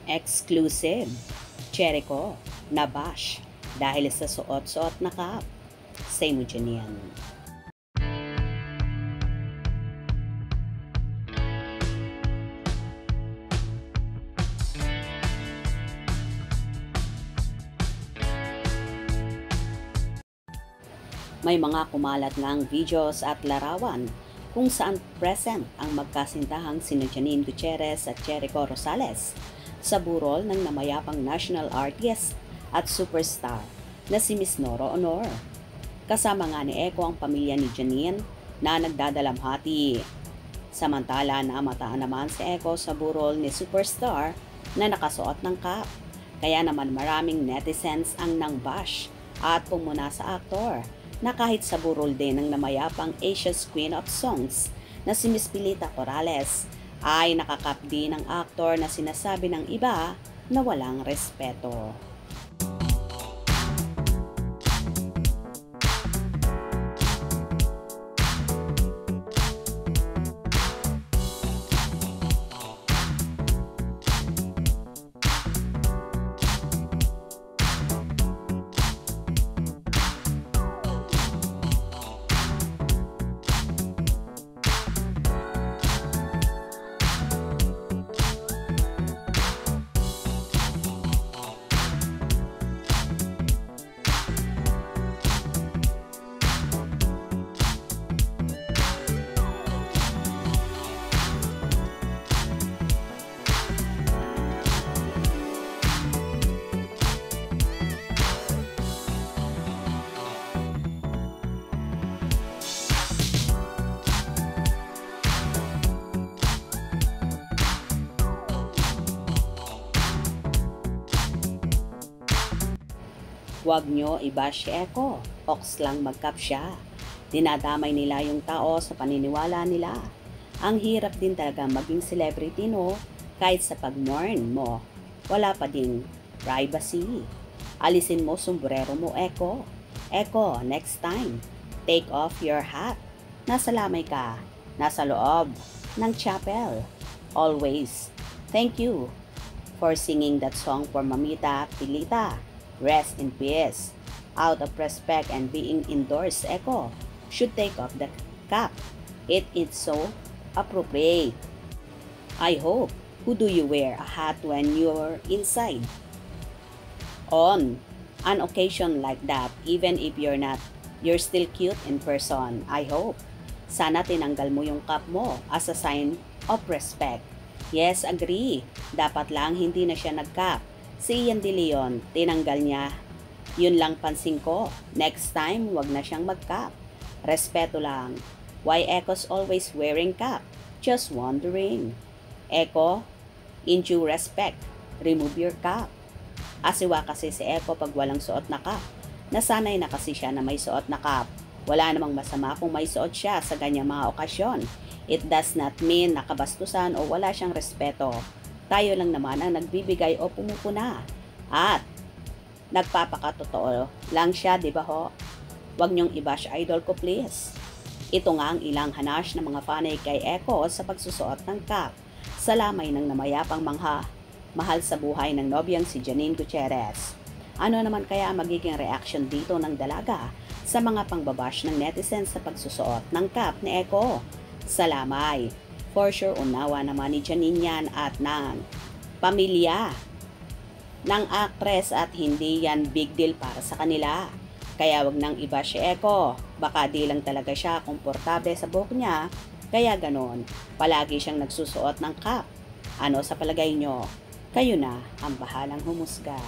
Exclusive. Jericho, nabash dahil sa suot-suot na cap. Say mo dyan yan. May mga kumalat ngang videos at larawan kung saan present ang magkasintahang sina Janine Gutierrez at Jericho Rosales sa burol ng namayapang national artist at superstar na si Miss Nora Honor. Kasama nga ni Eko ang pamilya ni Janine na nagdadalamhati. Samantala namataan naman si Eko sa burol ni superstar na nakasuot ng cap. Kaya naman maraming netizens ang nangbash at pumuna sa aktor na kahit sa burol din ng namayapang Asia's Queen of Songs na si Miss Pilita Corrales ay nakakap din ng aktor na sinasabi ng iba na walang respeto. Huwag nyo i-bash si Eko, ox lang mag-cap siya. Dinadamay nila yung tao sa paniniwala nila. Ang hirap din talaga maging celebrity, no? Kahit sa pag-mourn mo, wala pa ding privacy. Alisin mo sombrero mo, Eko. Eko, next time, take off your hat. Nasa lamay ka, nasa loob ng chapel. Always, thank you for singing that song for Mamita Pilita. Rest in peace. Out of respect and being indoors, Eko should take off the cap. It is so appropriate. I hope. Who do you wear a hat when you're inside? On an occasion like that, even if you're still cute in person, I hope. Sana tinanggal mo yung cap mo as a sign of respect. Yes, agree. Dapat lang hindi na siya nag-cap. Si Ian De Leon, tinanggal niya. Yun lang pansin ko. Next time, wag na siyang mag-cap. Respeto lang. Why Eko's always wearing cap? Just wondering. Eko, in due respect, remove your cap. Asiwa kasi si Eko pag walang suot na cap. Nasanay na kasi siya na may suot na cap. Wala namang masama kung may suot siya sa ganyang mga okasyon. It does not mean nakabastusan o wala siyang respeto. Tayo lang naman ang nagbibigay o pumupuna. At nagpapakatotoo lang siya, di ba ho? Huwag niyong i-bash idol ko, please. Ito nga ang ilang hanash ng mga fanay kay Eko sa pagsusuot ng cap sa lamay ng namayapang mahal sa buhay ng nobyang si Janine Gutierrez. Ano naman kaya magiging reaction dito ng dalaga sa mga pangbabash ng netizens sa pagsusuot ng cap ni Eko sa lamay? For sure, unawa naman ni Janine yan at ng pamilya ng actress at hindi yan big deal para sa kanila. Kaya wag nang iba si Eko. Baka di lang talaga siya komportable sa buhok niya. Kaya ganon, palagi siyang nagsusuot ng cap. Ano sa palagay nyo? Kayo na ang bahalang humusga.